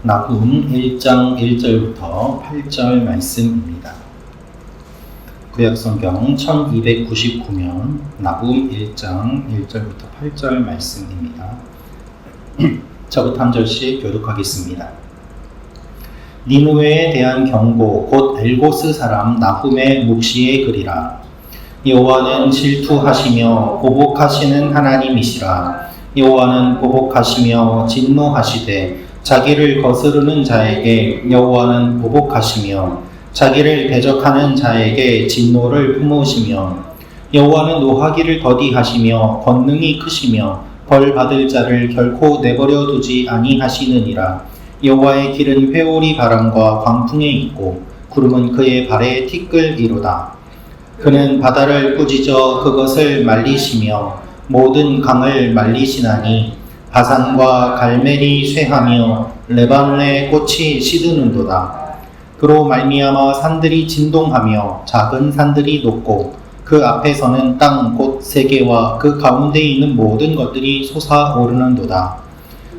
나훔 1장 1절부터 8절 말씀입니다. 구약성경 1299면 나훔 1장 1절부터 8절 말씀입니다. 저부터 한 절씩 교독하겠습니다. 니느웨에 대한 경고 곧 엘고스 사람 나훔의 묵시의 글이라. 여호와는 질투하시며 보복하시는 하나님이시라. 여호와는 보복하시며 진노하시되 자기를 거스르는 자에게 여호와는 보복하시며 자기를 대적하는 자에게 진노를 품으시며 여호와는 노하기를 더디하시며 권능이 크시며 벌 받을 자를 결코 내버려 두지 아니하시느니라. 여호와의 길은 회오리 바람과 광풍에 있고 구름은 그의 발에 티끌이로다. 그는 바다를 꾸짖어 그것을 말리시며 모든 강을 말리시나니 바산과 갈멜이 쇠하며 레바논의 꽃이 시드는도다. 그로 말미암아 산들이 진동하며 작은 산들이 높고 그 앞에서는 땅 곧 세계와 그 가운데 있는 모든 것들이 솟아오르는도다.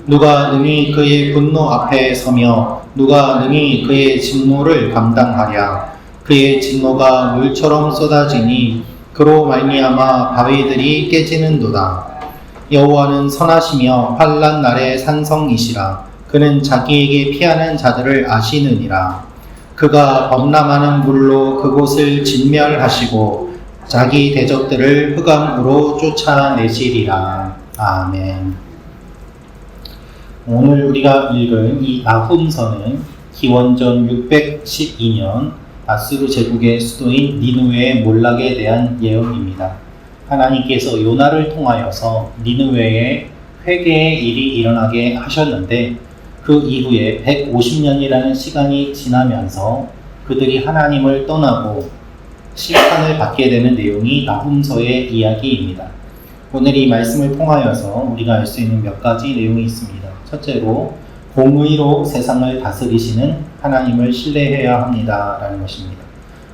누가 능히 그의 분노 앞에 서며 누가 능히 그의 진노를 감당하랴. 그의 진노가 물처럼 쏟아지니 그로 말미암아 바위들이 깨지는도다. 여호와는 선하시며 환난 날의 산성이시라. 그는 자기에게 피하는 자들을 아시느니라. 그가 범람하는 물로 그곳을 진멸하시고 자기 대적들을 흑암으로 쫓아내시리라. 아멘. 오늘 우리가 읽은 이 나훔서는 기원전 612년 아수르 제국의 수도인 니느웨의 몰락에 대한 예언입니다. 하나님께서 요나를 통하여서 니느웨에 회개의 일이 일어나게 하셨는데 그 이후에 150년이라는 시간이 지나면서 그들이 하나님을 떠나고 심판을 받게 되는 내용이 나훔서의 이야기입니다. 오늘 이 말씀을 통하여서 우리가 알 수 있는 몇 가지 내용이 있습니다. 첫째로 공의로 세상을 다스리시는 하나님을 신뢰해야 합니다 라는 것입니다.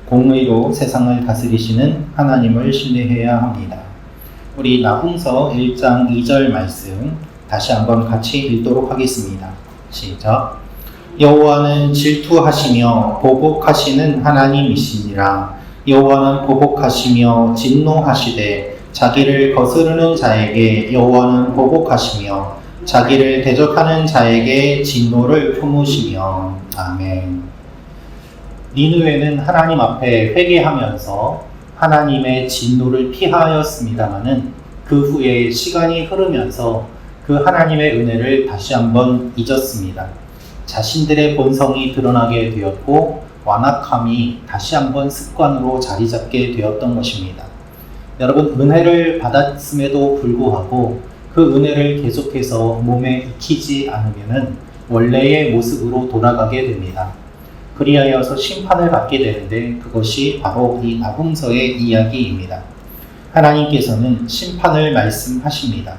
공의로 세상을 다스리시는 하나님을 신뢰해야 합니다. 우리 나훔서 1장 2절 말씀 다시 한번 같이 읽도록 하겠습니다. 시작. 여호와는 질투하시며 보복하시는 하나님이시니라. 여호와는 보복하시며 진노하시되 자기를 거스르는 자에게 여호와는 보복하시며 자기를 대적하는 자에게 진노를 품으시며. 아멘. 니느웨는 하나님 앞에 회개하면서 하나님의 진노를 피하였습니다마는 그 후에 시간이 흐르면서 그 하나님의 은혜를 다시 한번 잊었습니다. 자신들의 본성이 드러나게 되었고 완악함이 다시 한번 습관으로 자리 잡게 되었던 것입니다. 여러분, 은혜를 받았음에도 불구하고 그 은혜를 계속해서 몸에 익히지 않으면 원래의 모습으로 돌아가게 됩니다. 그리하여서 심판을 받게 되는데 그것이 바로 이 나훔서의 이야기입니다. 하나님께서는 심판을 말씀하십니다.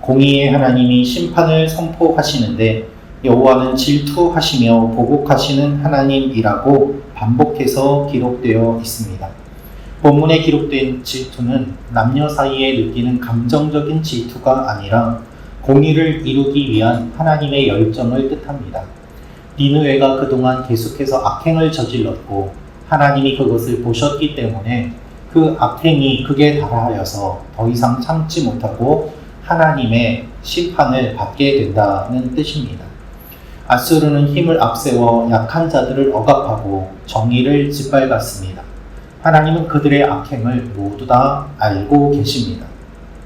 공의의 하나님이 심판을 선포하시는데 여호와는 질투하시며 보복하시는 하나님이라고 반복해서 기록되어 있습니다. 본문에 기록된 질투는 남녀 사이에 느끼는 감정적인 질투가 아니라 공의를 이루기 위한 하나님의 열정을 뜻합니다. 니느웨가 그동안 계속해서 악행을 저질렀고 하나님이 그것을 보셨기 때문에 그 악행이 극에 달하여서 더 이상 참지 못하고 하나님의 심판을 받게 된다는 뜻입니다. 아수르는 힘을 앞세워 약한 자들을 억압하고 정의를 짓밟았습니다. 하나님은 그들의 악행을 모두 다 알고 계십니다.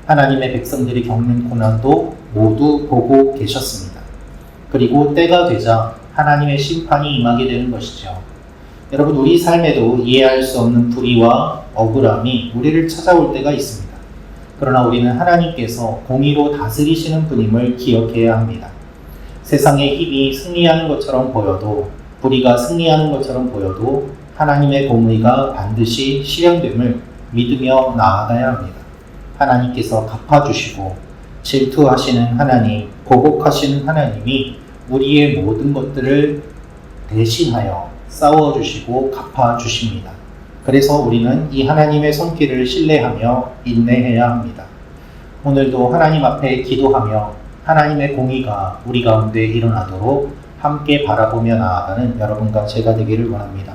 하나님의 백성들이 겪는 고난도 모두 보고 계셨습니다. 그리고 때가 되자 하나님의 심판이 임하게 되는 것이죠. 여러분, 우리 삶에도 이해할 수 없는 불의와 억울함이 우리를 찾아올 때가 있습니다. 그러나 우리는 하나님께서 공의로 다스리시는 분임을 기억해야 합니다. 세상의 힘이 승리하는 것처럼 보여도, 불의가 승리하는 것처럼 보여도 하나님의 공의가 반드시 실현됨을 믿으며 나아가야 합니다. 하나님께서 갚아주시고 질투하시는 하나님, 보복하시는 하나님이 우리의 모든 것들을 대신하여 싸워주시고 갚아주십니다. 그래서 우리는 이 하나님의 손길을 신뢰하며 인내해야 합니다. 오늘도 하나님 앞에 기도하며 하나님의 공의가 우리 가운데 일어나도록 함께 바라보며 나아가는 여러분과 제가 되기를 원합니다.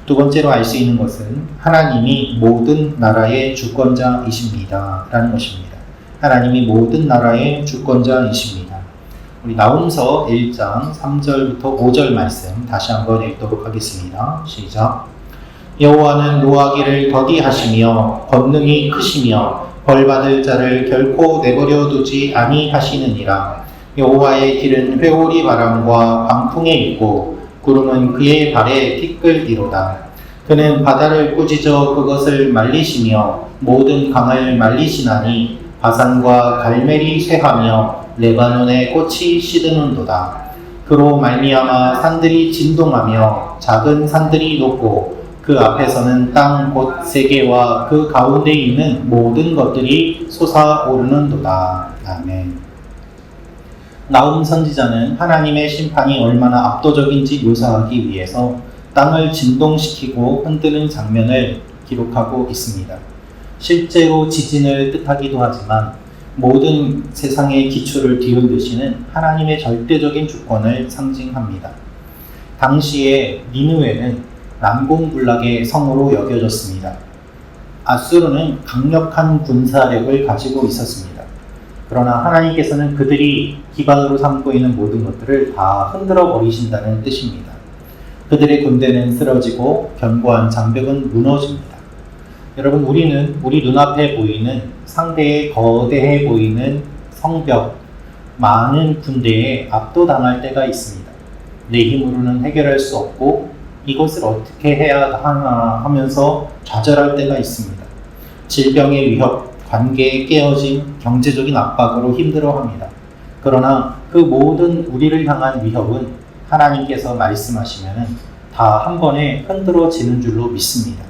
두 번째로 알 수 있는 것은 하나님이 모든 나라의 주권자이십니다 라는 것입니다. 하나님이 모든 나라의 주권자이십니다. 우리 나훔서 1장 3절부터 5절 말씀 다시 한번 읽도록 하겠습니다. 시작. 여호와는 노하기를 더디하시며 권능이 크시며 벌받을 자를 결코 내버려 두지 아니하시느니라. 여호와의 길은 회오리 바람과 광풍에 있고 구름은 그의 발에 티끌이로다. 그는 바다를 꾸짖어 그것을 말리시며 모든 강을 말리시나니 바산과 갈멜이 쇠하며 레바논의 꽃이 시드는도다. 그로 말미암아 산들이 진동하며 작은 산들이 높고 그 앞에서는 땅 곧 세계와 그 가운데 있는 모든 것들이 솟아오르는도다. 아멘. 나훔 선지자는 하나님의 심판이 얼마나 압도적인지 묘사하기 위해서 땅을 진동시키고 흔드는 장면을 기록하고 있습니다. 실제로 지진을 뜻하기도 하지만 모든 세상의 기초를 뒤흔드시는 하나님의 절대적인 주권을 상징합니다. 당시에 니느웨는 난공불락의 성으로 여겨졌습니다. 아수르는 강력한 군사력을 가지고 있었습니다. 그러나 하나님께서는 그들이 기반으로 삼고 있는 모든 것들을 다 흔들어 버리신다는 뜻입니다. 그들의 군대는 쓰러지고 견고한 장벽은 무너집니다. 여러분, 우리는 우리 눈앞에 보이는 상대에 거대해 보이는 성벽, 많은 군대에 압도당할 때가 있습니다. 내 힘으로는 해결할 수 없고 이것을 어떻게 해야 하나 하면서 좌절할 때가 있습니다. 질병의 위협, 관계의 깨어짐, 경제적인 압박으로 힘들어합니다. 그러나 그 모든 우리를 향한 위협은 하나님께서 말씀하시면 다 한 번에 흔들어지는 줄로 믿습니다.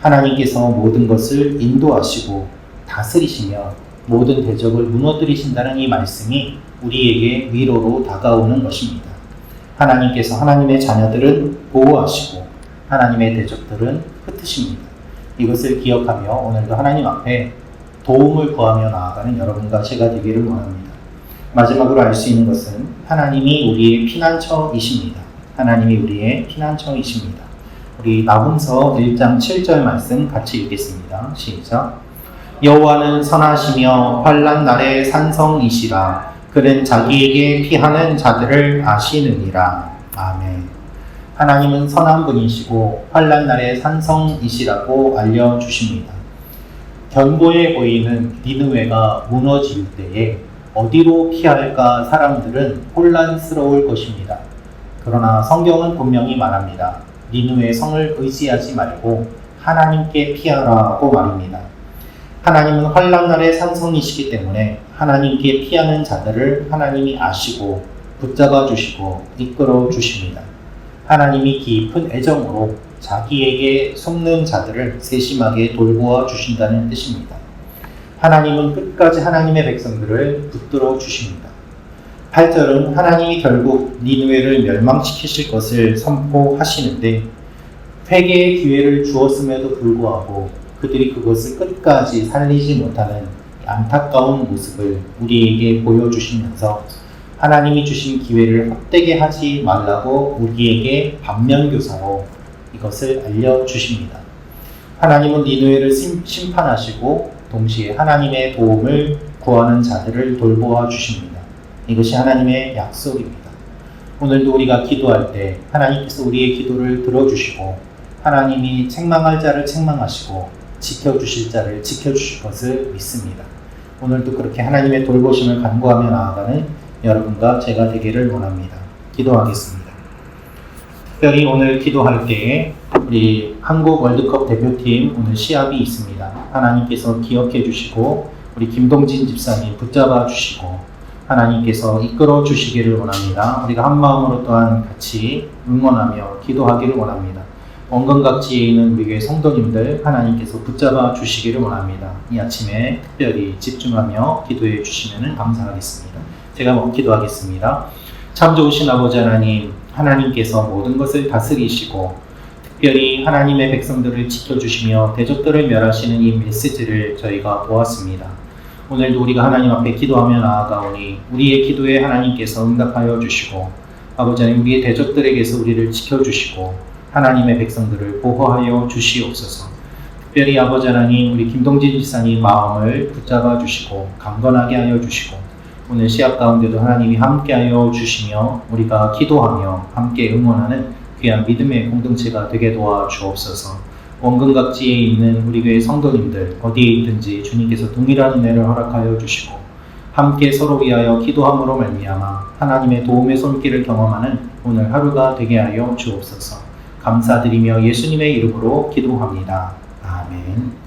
하나님께서 모든 것을 인도하시고 다스리시며 모든 대적을 무너뜨리신다는 이 말씀이 우리에게 위로로 다가오는 것입니다. 하나님께서 하나님의 자녀들은 보호하시고 하나님의 대적들은 흩으십니다. 이것을 기억하며 오늘도 하나님 앞에 도움을 구하며 나아가는 여러분과 제가 되기를 원합니다. 마지막으로 알 수 있는 것은 하나님이 우리의 피난처이십니다. 하나님이 우리의 피난처이십니다. 우리 나훔서 1장 7절 말씀 같이 읽겠습니다. 시작. 여호와는 선하시며 환난 날의 산성이시라. 그는 자기에게 피하는 자들을 아시느니라. 아멘. 하나님은 선한 분이시고 환난 날의 산성이시라고 알려주십니다. 견고해 보이는 니느웨가 무너질 때에 어디로 피할까 사람들은 혼란스러울 것입니다. 그러나 성경은 분명히 말합니다. 니느웨 성을 의지하지 말고 하나님께 피하라고 말입니다. 하나님은 환난 날의 산성이시기 때문에 하나님께 피하는 자들을 하나님이 아시고 붙잡아 주시고 이끌어 주십니다. 하나님이 깊은 애정으로 자기에게 속는 자들을 세심하게 돌보아 주신다는 뜻입니다. 하나님은 끝까지 하나님의 백성들을 붙들어 주십니다. 8절은 하나님이 결국 니느웨를 멸망시키실 것을 선포하시는데 회개의 기회를 주었음에도 불구하고 그들이 그것을 끝까지 살리지 못하는 안타까운 모습을 우리에게 보여주시면서 하나님이 주신 기회를 헛되게 하지 말라고 우리에게 반면교사로 이것을 알려주십니다. 하나님은 니느웨를 심판하시고 동시에 하나님의 도움을 구하는 자들을 돌보아 주십니다. 이것이 하나님의 약속입니다. 오늘도 우리가 기도할 때 하나님께서 우리의 기도를 들어주시고 하나님이 책망할 자를 책망하시고 지켜주실 자를 지켜주실 것을 믿습니다. 오늘도 그렇게 하나님의 돌보심을 간구하며 나아가는 여러분과 제가 되기를 원합니다. 기도하겠습니다. 특별히 오늘 기도할 때에 우리 한국 월드컵 대표팀 오늘 시합이 있습니다. 하나님께서 기억해 주시고 우리 김동진 집사님 붙잡아 주시고 하나님께서 이끌어 주시기를 원합니다. 우리가 한 마음으로 또한 같이 응원하며 기도하기를 원합니다. 원근각지에 있는 우리 교회 성도님들 하나님께서 붙잡아 주시기를 원합니다. 이 아침에 특별히 집중하며 기도해 주시면 감사하겠습니다. 제가 기도하겠습니다. 참 좋으신 아버지 하나님, 하나님께서 모든 것을 다스리시고 특별히 하나님의 백성들을 지켜주시며 대적들을 멸하시는 이 메시지를 저희가 보았습니다. 오늘도 우리가 하나님 앞에 기도하며 나아가오니 우리의 기도에 하나님께서 응답하여 주시고 아버지 하나님, 우리의 대적들에게서 우리를 지켜주시고 하나님의 백성들을 보호하여 주시옵소서. 특별히 아버지 하나님, 우리 김동진 지사님 마음을 붙잡아 주시고 강건하게 하여 주시고 오늘 시합 가운데도 하나님이 함께하여 주시며 우리가 기도하며 함께 응원하는 귀한 믿음의 공동체가 되게 도와주옵소서. 원근 각지에 있는 우리 교회 성도님들 어디에 있든지 주님께서 동일한 은혜를 허락하여 주시고 함께 서로 위하여 기도함으로 말미암아 하나님의 도움의 손길을 경험하는 오늘 하루가 되게 하여 주옵소서. 감사드리며 예수님의 이름으로 기도합니다. 아멘.